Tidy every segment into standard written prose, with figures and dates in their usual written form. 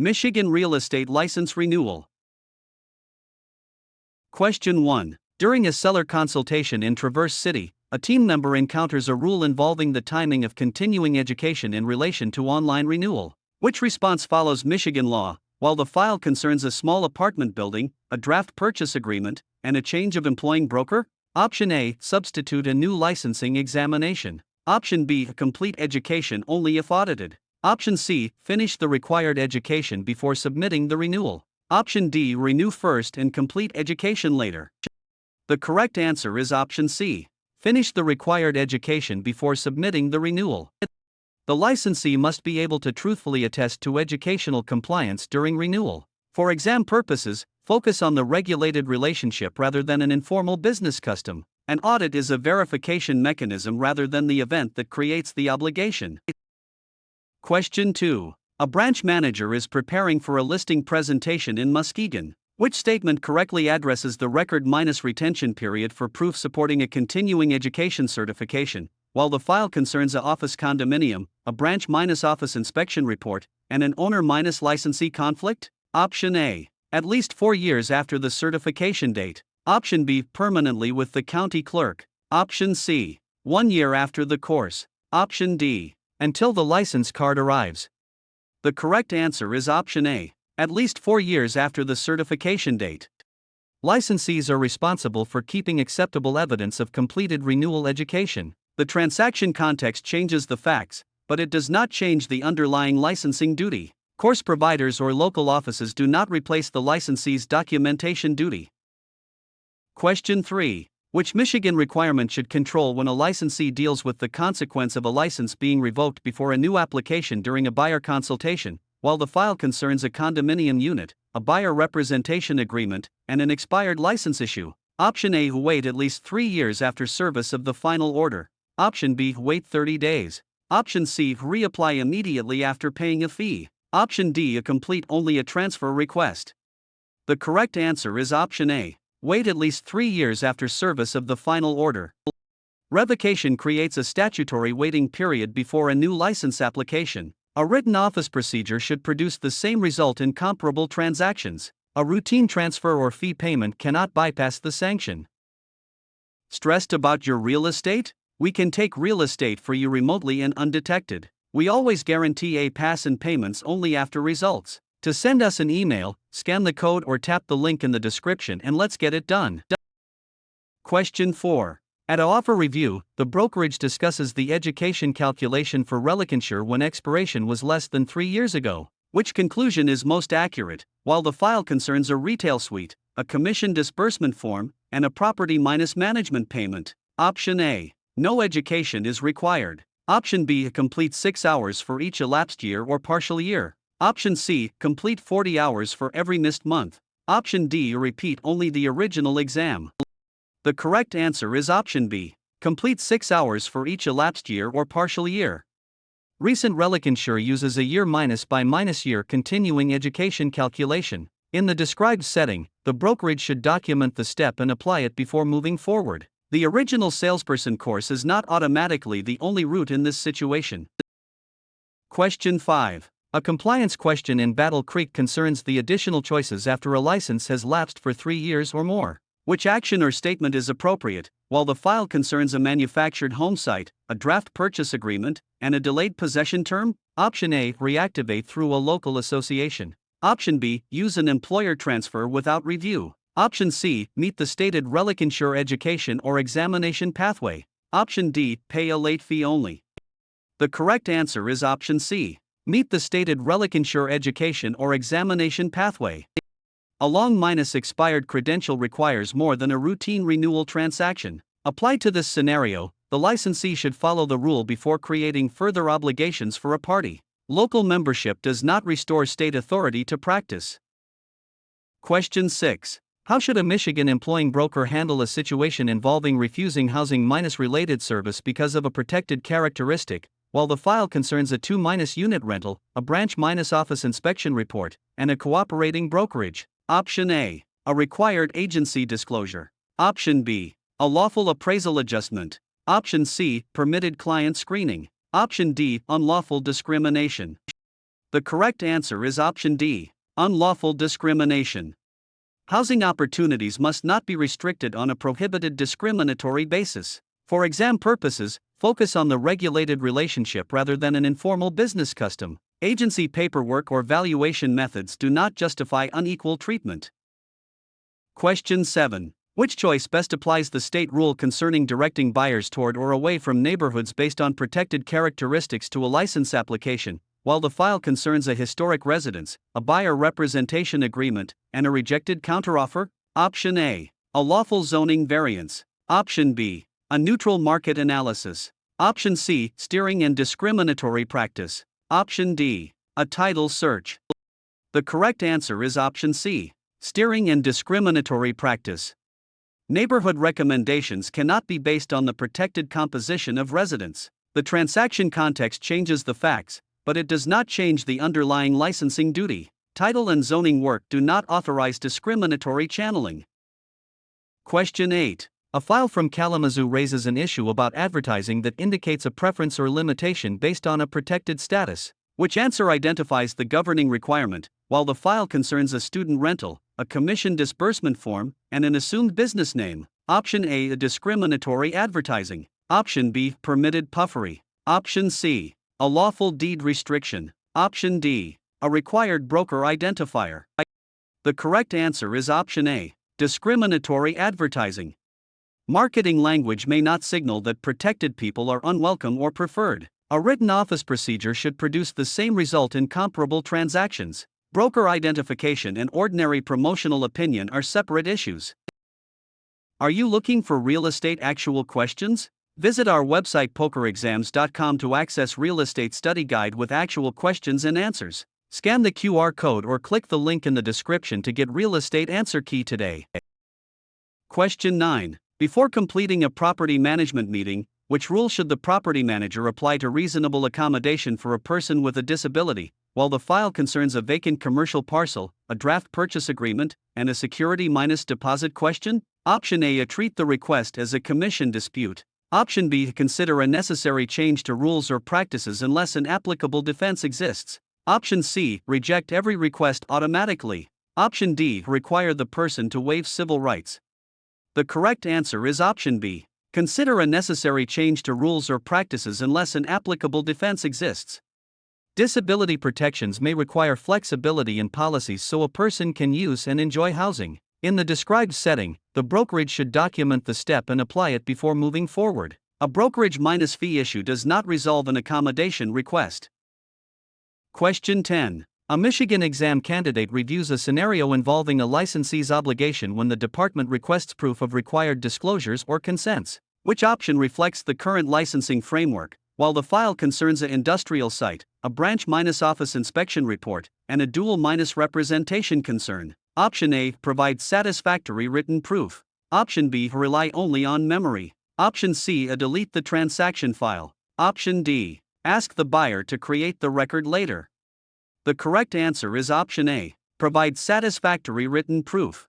Michigan Real Estate License Renewal. Question 1. During a seller consultation in Traverse City, a team member encounters a rule involving the timing of continuing education in relation to online renewal. Which response follows Michigan law? While the file concerns a small apartment building, a draft purchase agreement, and a change of employing broker? Option A. Substitute a new licensing examination. Option B. Complete education only if audited. Option C. Finish the required education before submitting the renewal. Option D. Renew first and complete education later. The correct answer is option C. Finish the required education before submitting the renewal. The licensee must be able to truthfully attest to educational compliance during renewal. For exam purposes, focus on the regulated relationship rather than an informal business custom. An audit is a verification mechanism rather than the event that creates the obligation. Question 2. A branch manager is preparing for a listing presentation in Muskegon. Which statement correctly addresses the record minus retention period for proof supporting a continuing education certification, while the file concerns a office condominium, a branch minus office inspection report, and an owner minus licensee conflict? Option A. At least 4 years after the certification date. Option B. Permanently with the county clerk. Option C. 1 year after the course. Option D. Until the license card arrives. The correct answer is option A. At least 4 years after the certification date. Licensees are responsible for keeping acceptable evidence of completed renewal education. The transaction context changes the facts, but it does not change the underlying licensing duty. Course providers or local offices do not replace the licensee's documentation duty. Question 3. Which Michigan requirement should control when a licensee deals with the consequence of a license being revoked before a new application during a buyer consultation, while the file concerns a condominium unit, a buyer representation agreement, and an expired license issue? Option A. Wait at least 3 years after service of the final order. Option B. Wait 30 days. Option C. Reapply immediately after paying a fee. Option D. Complete only a transfer request. The correct answer is option A. Wait at least 3 years after service of the final order. Revocation creates a statutory waiting period before a new license application. A written office procedure should produce the same result in comparable transactions. A routine transfer or fee payment cannot bypass the sanction. Stressed about your real estate? We can take real estate for you remotely and undetected. We always guarantee a pass and payments only after results. To send us an email, scan the code or tap the link in the description and let's get it done. Question 4. At an offer review, the brokerage discusses the education calculation for relicensure when expiration was less than 3 years ago. Which conclusion is most accurate? While the file concerns a retail suite, a commission disbursement form, and a property minus management payment. Option A. No education is required. Option B. Complete 6 hours for each elapsed year or partial year. Option C. Complete 40 hours for every missed month. Option D. Repeat only the original exam. The correct answer is option B. Complete 6 hours for each elapsed year or partial year. Recent relicensure uses a year minus by minus year continuing education calculation. In the described setting, the brokerage should document the step and apply it before moving forward. The original salesperson course is not automatically the only route in this situation. Question 5. A compliance question in Battle Creek concerns the additional choices after a license has lapsed for 3 years or more. Which action or statement is appropriate? While the file concerns a manufactured home site, a draft purchase agreement, and a delayed possession term? Option A. Reactivate through a local association. Option B. Use an employer transfer without review. Option C. Meet the stated relicensure education or examination pathway. Option D. Pay a late fee only. The correct answer is option C. Meet the stated relicensure education or examination pathway. A long minus expired credential requires more than a routine renewal transaction. Applied to this scenario, the licensee should follow the rule before creating further obligations for a party. Local membership does not restore state authority to practice. Question 6. How should a Michigan employing broker handle a situation involving refusing housing minus related service because of a protected characteristic, while the file concerns a 2- unit rental, a branch minus office inspection report, and a cooperating brokerage? Option A. A required agency disclosure. Option B. A lawful appraisal adjustment. Option C. Permitted client screening. Option D. Unlawful discrimination. The correct answer is option D, unlawful discrimination. Housing opportunities must not be restricted on a prohibited discriminatory basis. For exam purposes, focus on the regulated relationship rather than an informal business custom. Agency paperwork or valuation methods do not justify unequal treatment. Question 7. Which choice best applies the state rule concerning directing buyers toward or away from neighborhoods based on protected characteristics to a license application, while the file concerns a historic residence, a buyer representation agreement, and a rejected counteroffer? Option A, a lawful zoning variance. Option B, a neutral market analysis. Option C, steering and discriminatory practice. Option D, a title search. The correct answer is option C, steering and discriminatory practice. Neighborhood recommendations cannot be based on the protected composition of residents. The transaction context changes the facts, but it does not change the underlying licensing duty. Title and zoning work do not authorize discriminatory channeling. Question 8. A file from Kalamazoo raises an issue about advertising that indicates a preference or limitation based on a protected status. Which answer identifies the governing requirement, while the file concerns a student rental, a commission disbursement form, and an assumed business name? Option A, a discriminatory advertising. Option B, permitted puffery. Option C, a lawful deed restriction. Option D, a required broker identifier. The correct answer is option A, discriminatory advertising. Marketing language may not signal that protected people are unwelcome or preferred. A written office procedure should produce the same result in comparable transactions. Broker identification and ordinary promotional opinion are separate issues. Are you looking for real estate actual questions? Visit our website pokerexams.com to access real estate study guide with actual questions and answers. Scan the QR code or click the link in the description to get real estate answer key today. Question 9. Before completing a property management meeting, which rule should the property manager apply to reasonable accommodation for a person with a disability, while the file concerns a vacant commercial parcel, a draft purchase agreement, and a security minus deposit question? Option A, treat the request as a commission dispute. Option B, consider a necessary change to rules or practices unless an applicable defense exists. Option C, reject every request automatically. Option D, require the person to waive civil rights. The correct answer is option B. Consider a necessary change to rules or practices unless an applicable defense exists. Disability protections may require flexibility in policies so a person can use and enjoy housing. In the described setting, the brokerage should document the step and apply it before moving forward. A brokerage minus fee issue does not resolve an accommodation request. Question 10. A Michigan exam candidate reviews a scenario involving a licensee's obligation when the department requests proof of required disclosures or consents. Which option reflects the current licensing framework, while the file concerns an industrial site, a branch minus office inspection report, and a dual minus representation concern? Option A, provide satisfactory written proof. Option B, rely only on memory. Option C, delete the transaction file. Option D, ask the buyer to create the record later. The correct answer is option A, provide satisfactory written proof.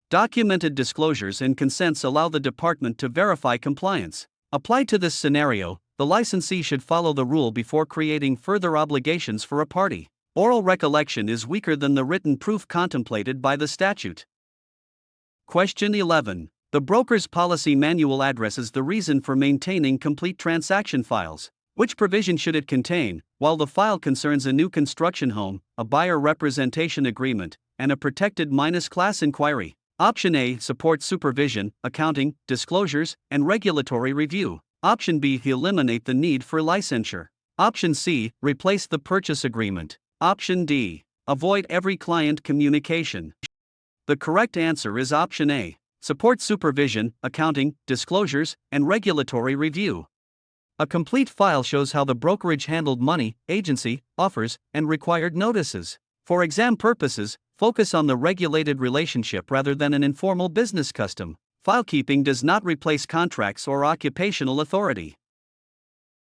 Documented disclosures and consents allow the department to verify compliance. Applied to this scenario, the licensee should follow the rule before creating further obligations for a party. Oral recollection is weaker than the written proof contemplated by the statute. Question 11. The broker's policy manual addresses the reason for maintaining complete transaction files. Which provision should it contain, while the file concerns a new construction home, a buyer representation agreement, and a protected minus class inquiry? Option A, support supervision, accounting, disclosures, and regulatory review. Option B, eliminate the need for licensure. Option C, replace the purchase agreement. Option D, avoid every client communication. The correct answer is option A, support supervision, accounting, disclosures, and regulatory review. A complete file shows how the brokerage handled money, agency, offers, and required notices. For exam purposes, focus on the regulated relationship rather than an informal business custom. Filekeeping does not replace contracts or occupational authority.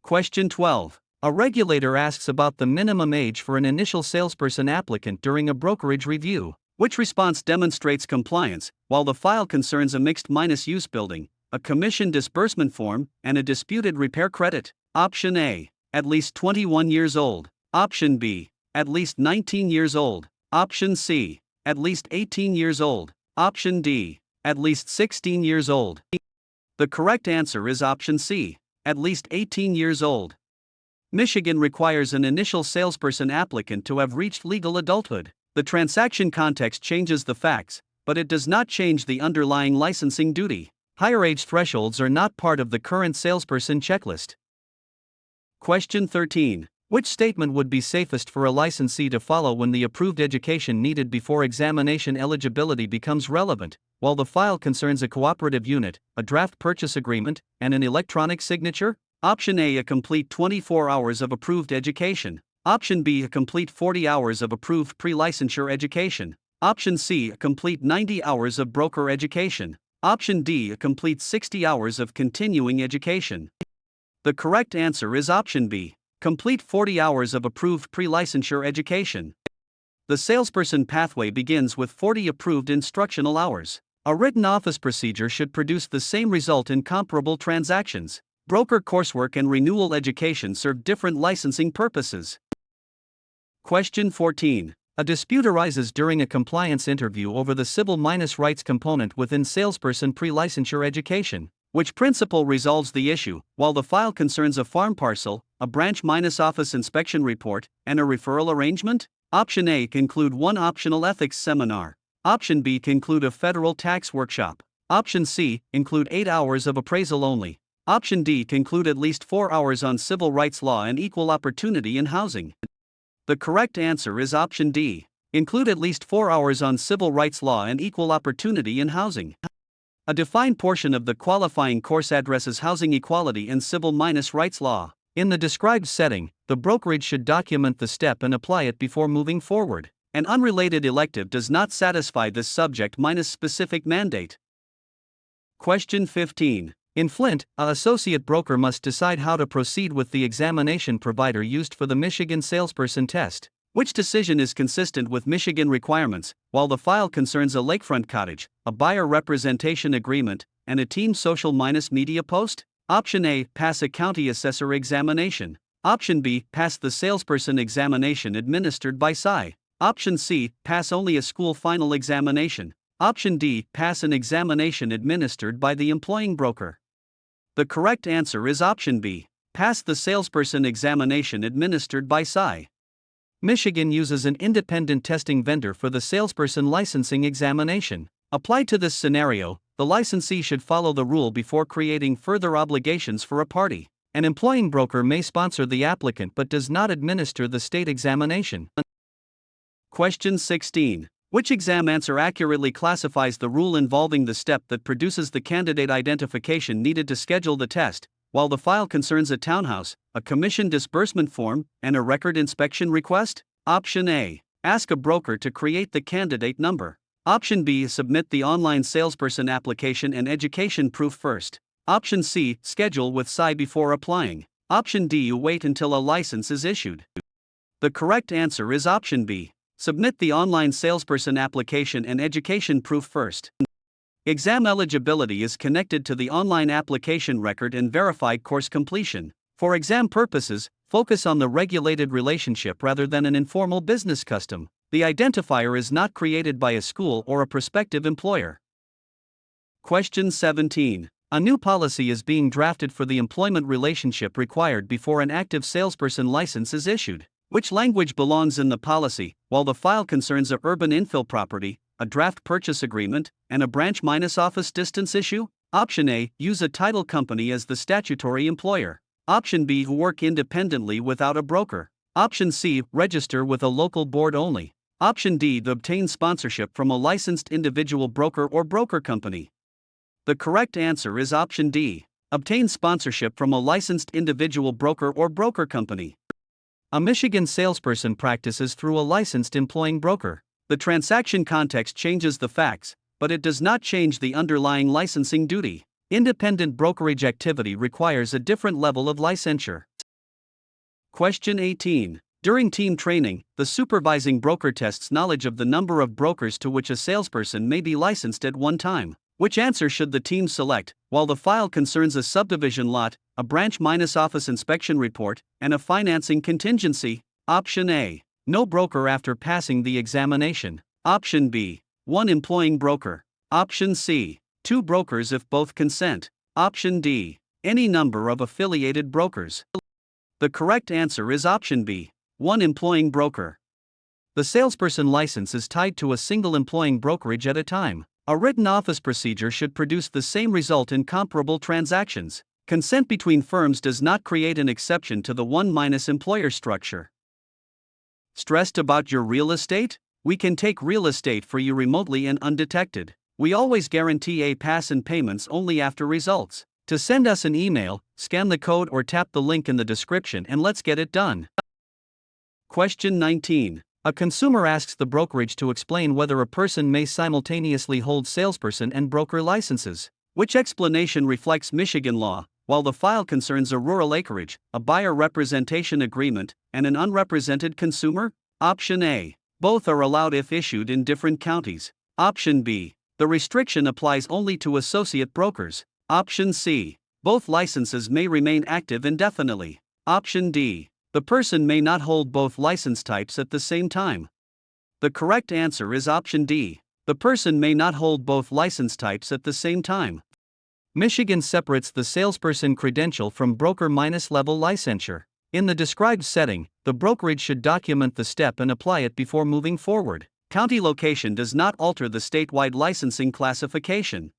Question 12. A regulator asks about the minimum age for an initial salesperson applicant during a brokerage review. Which response demonstrates compliance, while the file concerns a mixed minus use building, a commission disbursement form, and a disputed repair credit? Option A, at least 21 years old. Option B, At least 19 years old. Option C. At least 18 years old. Option D. At least 16 years old. The correct answer is option C. At least 18 years old. Michigan requires an initial salesperson applicant to have reached legal adulthood. The transaction context changes the facts, but it does not change the underlying licensing duty. Higher age thresholds are not part of the current salesperson checklist. Question 13. Which statement would be safest for a licensee to follow when the approved education needed before examination eligibility becomes relevant, while the file concerns a cooperative unit, a draft purchase agreement, and an electronic signature? Option A, a complete 24 hours of approved education. Option B, a complete 40 hours of approved pre-licensure education. Option C, a complete 90 hours of broker education. Option D, a complete 60 hours of continuing education. The correct answer is option B, complete 40 hours of approved pre-licensure education. The salesperson pathway begins with 40 approved instructional hours. A written office procedure should produce the same result in comparable transactions. Broker coursework and renewal education serve different licensing purposes. Question 14. A dispute arises during a compliance interview over the civil-rights component within salesperson pre-licensure education. Which principle resolves the issue, while the file concerns a farm parcel, a branch-office inspection report, and a referral arrangement? Option A, conclude one optional ethics seminar. Option B, conclude a federal tax workshop. Option C, include 8 hours of appraisal only. Option D, conclude at least 4 hours on civil rights law and equal opportunity in housing. The correct answer is option D, include at least 4 hours on civil rights law and equal opportunity in housing. A defined portion of the qualifying course addresses housing equality and civil rights law. In the described setting, the brokerage should document the step and apply it before moving forward. An unrelated elective does not satisfy this subject-specific mandate. Question 15. In Flint, an associate broker must decide how to proceed with the examination provider used for the Michigan salesperson test. Which decision is consistent with Michigan requirements, while the file concerns a lakefront cottage, a buyer representation agreement, and a team social media post? Option A, pass a county assessor examination. Option B, pass the salesperson examination administered by SI. Option C, pass only a school final examination. Option D, pass an examination administered by the employing broker. The correct answer is option B, pass the salesperson examination administered by SI. Michigan uses an independent testing vendor for the salesperson licensing examination. Applied to this scenario, the licensee should follow the rule before creating further obligations for a party. An employing broker may sponsor the applicant but does not administer the state examination. Question 16. Which exam answer accurately classifies the rule involving the step that produces the candidate identification needed to schedule the test, while the file concerns a townhouse, a commission disbursement form, and a record inspection request? Option A, ask a broker to create the candidate number. Option B, submit the online salesperson application and education proof first. Option C, schedule with SI before applying. Option D, wait until a license is issued. The correct answer is option B, submit the online salesperson application and education proof first. Exam eligibility is connected to the online application record and verified course completion. For exam purposes, focus on the regulated relationship rather than an informal business custom. The identifier is not created by a school or a prospective employer. Question 17. A new policy is being drafted for the employment relationship required before an active salesperson license is issued. Which language belongs in the policy, while the file concerns a urban infill property, a draft purchase agreement, and a branch-office distance issue? Option A, use a title company as the statutory employer. Option B, work independently without a broker. Option C, register with a local board only. Option D, obtain sponsorship from a licensed individual broker or broker company. The correct answer is option D, obtain sponsorship from a licensed individual broker or broker company. A Michigan salesperson practices through a licensed employing broker. The transaction context changes the facts, but it does not change the underlying licensing duty. Independent brokerage activity requires a different level of licensure. Question 18. During team training, the supervising broker tests knowledge of the number of brokers to which a salesperson may be licensed at one time. Which answer should the team select, while the file concerns a subdivision lot, a branch-office inspection report, and a financing contingency? Option A, No broker after passing the examination. Option B. 1 employing broker. Option C. 2 brokers if both consent. Option D. Any number of affiliated brokers. The correct answer is option B. 1 employing broker. The salesperson license is tied to a single employing brokerage at a time. A written office procedure should produce the same result in comparable transactions. Consent between firms does not create an exception to the 1-employer structure. Stressed about your real estate? We can take real estate for you remotely and undetected. We always guarantee a pass and payments only after results. To send us an email, scan the code or tap the link in the description and let's get it done. Question 19. A consumer asks the brokerage to explain whether a person may simultaneously hold salesperson and broker licenses. Which explanation reflects Michigan law, while the file concerns a rural acreage, a buyer representation agreement, and an unrepresented consumer? Option A. Both are allowed if issued in different counties. Option B. The restriction applies only to associate brokers. Option C. Both licenses may remain active indefinitely. Option D. The person may not hold both license types at the same time. The correct answer is option D. The person may not hold both license types at the same time. Michigan separates the salesperson credential from broker-level licensure. In the described setting, the brokerage should document the step and apply it before moving forward. County location does not alter the statewide licensing classification.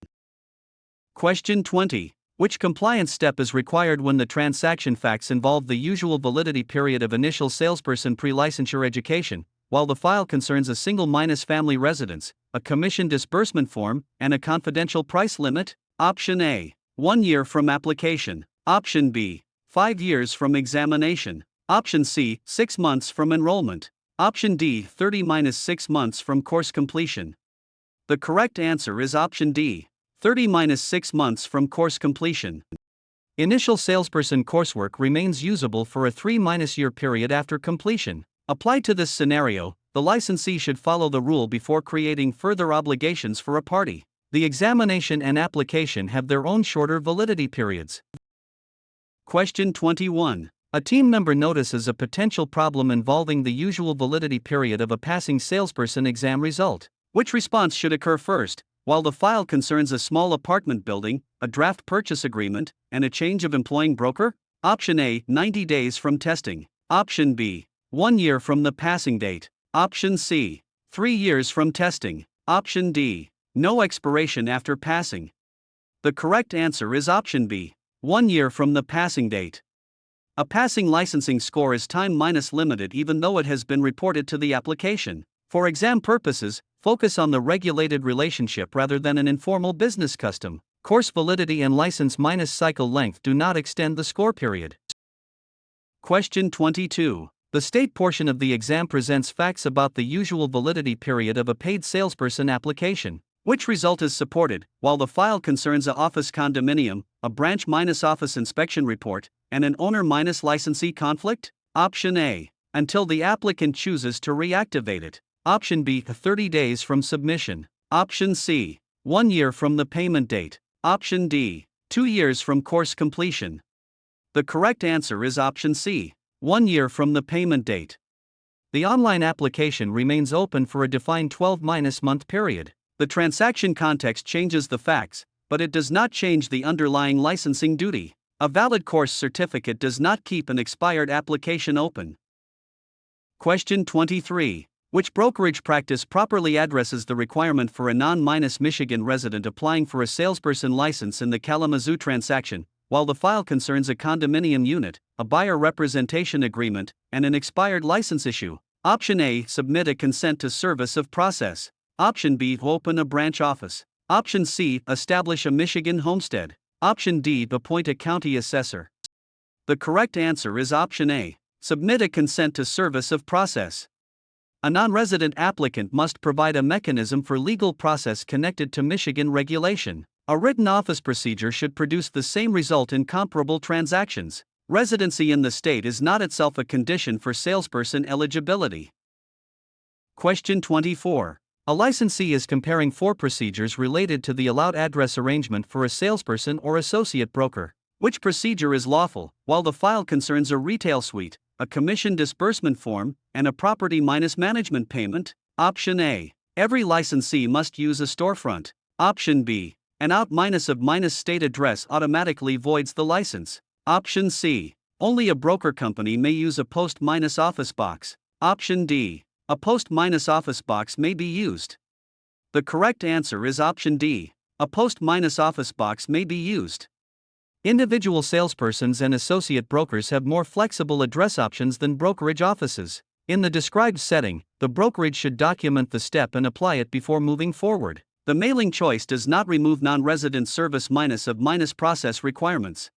Question 20. Which compliance step is required when the transaction facts involve the usual validity period of initial salesperson pre-licensure education, while the file concerns a single-family residence, a commission disbursement form, and a confidential price limit? Option A. 1 year from application. Option B. 5 years from examination. Option C. 6 months from enrollment. Option D. 30-6 months from course completion. The correct answer is option D. 30-6 months from course completion. Initial salesperson coursework remains usable for a 3-year period after completion. Applied to this scenario, the licensee should follow the rule before creating further obligations for a party. The examination and application have their own shorter validity periods. Question 21. A team member notices a potential problem involving the usual validity period of a passing salesperson exam result. Which response should occur first? While the file concerns a small apartment building, a draft purchase agreement, and a change of employing broker? Option A. 90 days from testing. Option B. 1 year from the passing date. Option C. 3 years from testing. Option D. No expiration after passing. The correct answer is option B. 1 year from the passing date. A passing licensing score is time-limited even though it has been reported to the application. For exam purposes, focus on the regulated relationship rather than an informal business custom. Course validity and license-cycle length do not extend the score period. Question 22. The state portion of the exam presents facts about the usual validity period of a paid salesperson application. Which result is supported, while the file concerns a office condominium, a branch-office inspection report, and an owner-licensee conflict? Option A. Until the applicant chooses to reactivate it. Option B. 30 days from submission. Option C. 1 year from the payment date. Option D. 2 years from course completion. The correct answer is option C. 1 year from the payment date. The online application remains open for a defined 12-month period. The transaction context changes the facts, but it does not change the underlying licensing duty. A valid course certificate does not keep an expired application open. Question 23. Which brokerage practice properly addresses the requirement for a non-Michigan resident applying for a salesperson license in the Kalamazoo transaction, while the file concerns a condominium unit, a buyer representation agreement, and an expired license issue? Option A. Submit a consent to service of process. Option B. Open a branch office. Option C. Establish a Michigan homestead. Option D. Appoint a county assessor. The correct answer is option A. Submit a consent to service of process. A non-resident applicant must provide a mechanism for legal process connected to Michigan regulation. A written office procedure should produce the same result in comparable transactions. Residency in the state is not itself a condition for salesperson eligibility. Question 24. A licensee is comparing 4 procedures related to the allowed address arrangement for a salesperson or associate broker. Which procedure is lawful, while the file concerns a retail suite, a commission disbursement form, and a property minus management payment. Option A. Every licensee must use a storefront. Option B. An out minus of minus state address automatically voids the license. Option C. Only a broker company may use a post minus office box. Option D. A post minus office box may be used. The correct answer is option D. A post minus office box may be used. Individual salespersons and associate brokers have more flexible address options than brokerage offices. In the described setting, the brokerage should document the step and apply it before moving forward. The mailing choice does not remove non-resident service minus of minus process requirements.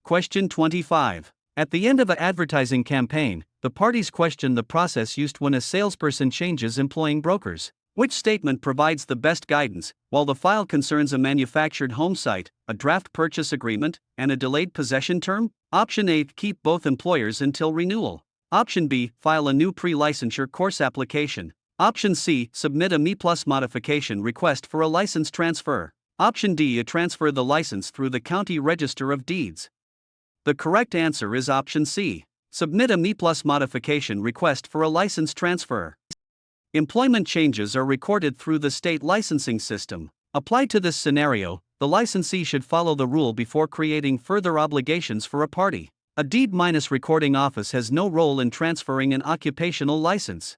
Question 25. At the end of an advertising campaign, the parties question the process used when a salesperson changes employing brokers. Which statement provides the best guidance? While the file concerns a manufactured home site, a draft purchase agreement, and a delayed possession term? Option A. Keep both employers until renewal. Option B. File a new pre-licensure course application. Option C. Submit a ME+ modification request for a license transfer. Option D. Transfer the license through the county register of deeds. The correct answer is option C. Submit a ME+ modification request for a license transfer. Employment changes are recorded through the state licensing system. Applied to this scenario, the licensee should follow the rule before creating further obligations for a party. A deed minus recording office has no role in transferring an occupational license.